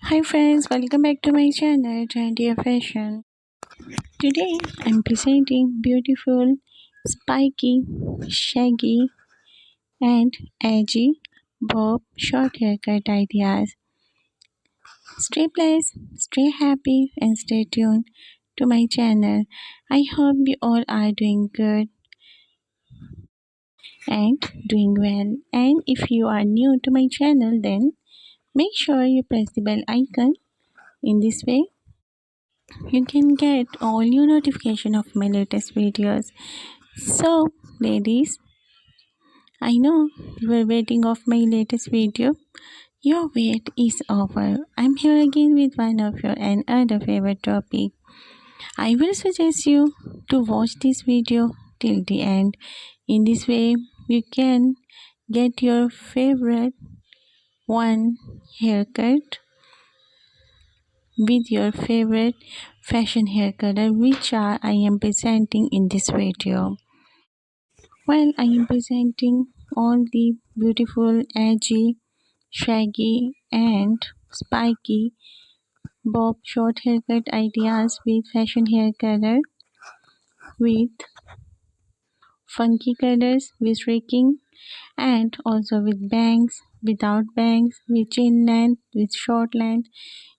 Hi friends, welcome back to my channel Trendy Fashion. Today I'm presenting beautiful, spiky, shaggy and edgy bob short haircut ideas. Stay blessed, stay happy and stay tuned to my channel. I hope you all are doing good and doing well. And if you are new to my channel then make sure you press the bell icon. In this way you can get all new notification of my latest videos. So ladies, I know you were waiting of my latest video. Your wait is over. I'm here again with one of your and other favorite topic. I will suggest you to watch this video till the end. In this way you can get your favorite one haircut with your favorite fashion hair color which are I am presenting in this video. Well, I am presenting all the beautiful edgy, shaggy and spiky bob short haircut ideas with fashion hair color with funky colors with streaking and also with bangs, without bangs, with chin length, with short length.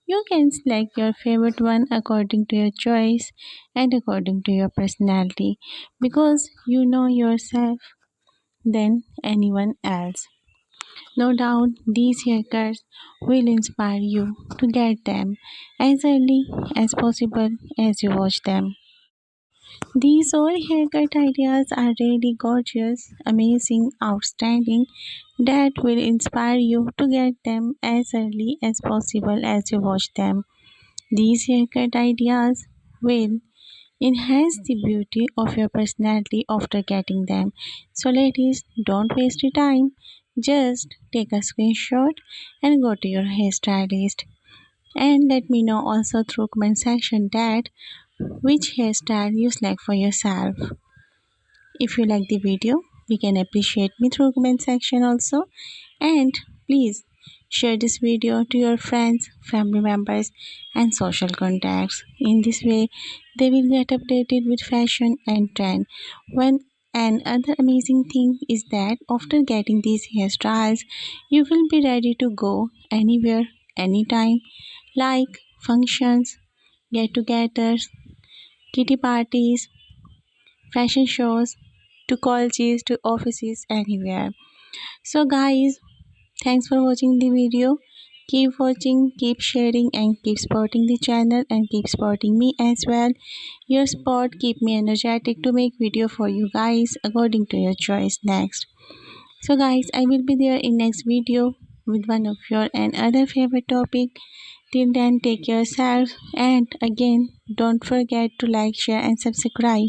You can select your favorite one according to your choice and according to your personality because you know yourself than anyone else. No doubt these haircuts will inspire you to get them as early as possible as you watch them. These all haircut ideas are really gorgeous, amazing, outstanding that will inspire you to get them as early as possible as you watch them. These haircut ideas will enhance the beauty of your personality after getting them. So ladies, don't waste your time. Just take a screenshot and go to your hairstylist and let me know also through comment section that which hairstyle you select for yourself. If you like the video, you can appreciate me through comment section also. And please share this video to your friends, family members and social contacts. In this way, they will get updated with fashion and trend. When another amazing thing is that after getting these hairstyles, you will be ready to go anywhere, anytime, like functions, get-togethers, kitty parties, fashion shows, to colleges, to offices, anywhere. So guys, thanks for watching the video. Keep watching, keep sharing and keep supporting the channel and keep supporting me as well. Your support keep me energetic to make video for you guys according to your choice next. So guys, I will be there in next video with one of your and other favorite topic. Till then, take care yourself and again don't forget to like, share and subscribe.